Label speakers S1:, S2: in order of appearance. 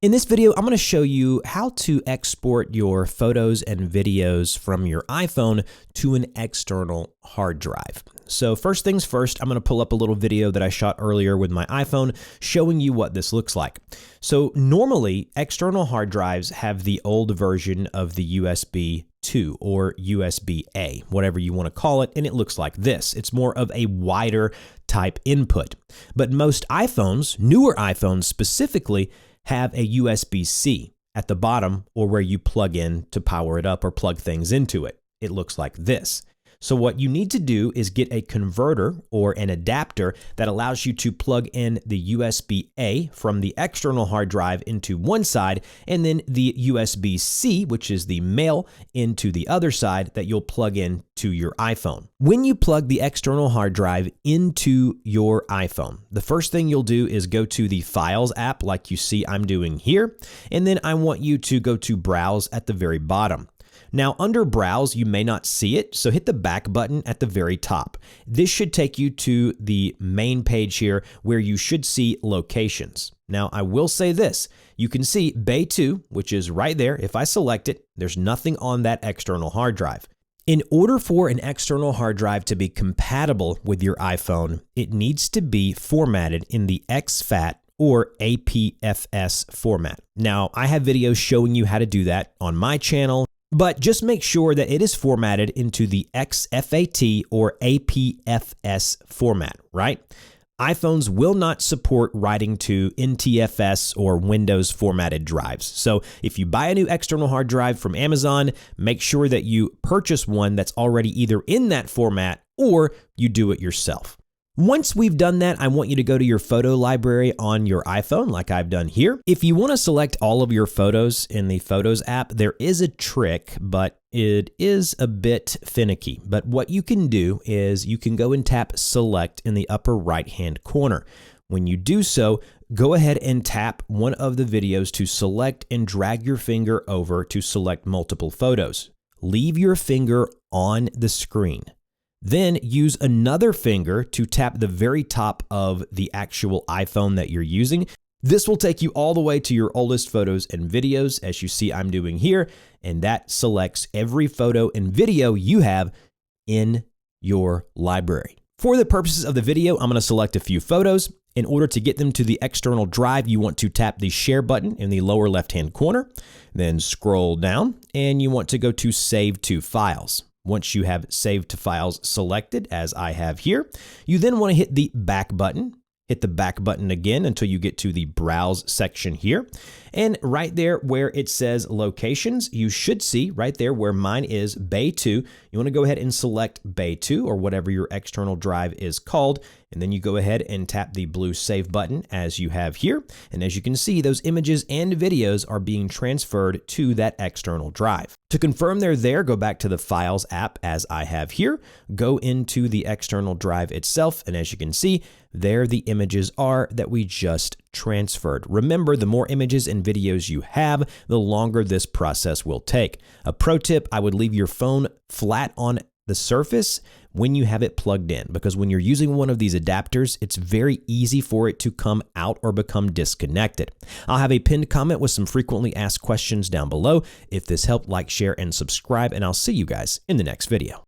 S1: In this video, I'm going to show you how to export your photos and videos from your iPhone to an external hard drive. So first things first, I'm going to pull up a little video that I shot earlier with my iPhone showing you what this looks like. So normally, external hard drives have the old version of the USB 2 or USB-A, whatever you want to call it, and it looks like this. It's more of a wider type input. But most iPhones, newer iPhones specifically, have a USB-C at the bottom or where you plug in to power it up or plug things into it. It looks like this. So what you need to do is get a converter or an adapter that allows you to plug in the USB-A from the external hard drive into one side and then the USB-C, which is the male, into the other side that you'll plug in to your iPhone. When you plug the external hard drive into your iPhone, the first thing you'll do is go to the Files app like you see I'm doing here, and then I want you to go to Browse at the very bottom. Now, under Browse, you may not see it, so hit the back button at the very top. This should take you to the main page here where you should see Locations. Now, I will say this. You can see Bay 2, which is right there. If I select it, there's nothing on that external hard drive. In order for an external hard drive to be compatible with your iPhone, it needs to be formatted in the exFAT or APFS format. Now, I have videos showing you how to do that on my channel, but just make sure that it is formatted into the exFAT or APFS format, right? iPhones will not support writing to NTFS or Windows formatted drives. So if you buy a new external hard drive from Amazon, make sure that you purchase one that's already either in that format or you do it yourself. Once we've done that, I want you to go to your photo library on your iPhone like I've done here. If you want to select all of your photos in the Photos app, there is a trick, but it is a bit finicky. But what you can do is you can go and tap Select in the upper right-hand corner. When you do so, go ahead and tap one of the videos to select and drag your finger over to select multiple photos. Leave your finger on the screen. Then use another finger to tap the very top of the actual iPhone that you're using. This will take you all the way to your oldest photos and videos, as you see I'm doing here, and that selects every photo and video you have in your library. For the purposes of the video, I'm going to select a few photos. In order to get them to the external drive, you want to tap the Share button in the lower left-hand corner, then scroll down, and you want to go to Save to Files. Once you have Save to Files selected, as I have here, you then want to hit the back button. Hit the back button again until you get to the Browse section here. And right there where it says Locations, you should see right there where mine is Bay 2. You want to go ahead and select Bay 2 or whatever your external drive is called. And then you go ahead and tap the blue Save button as you have here. And as you can see, those images and videos are being transferred to that external drive. To confirm they're there, go back to the Files app as I have here. Go into the external drive itself. And as you can see, there the images are that we just transferred. Remember, the more images and videos you have, the longer this process will take. A pro tip, I would leave your phone flat on the surface when you have it plugged in, because when you're using one of these adapters, it's very easy for it to come out or become disconnected. I'll have a pinned comment with some frequently asked questions down below. If this helped, like, share, and subscribe, and I'll see you guys in the next video.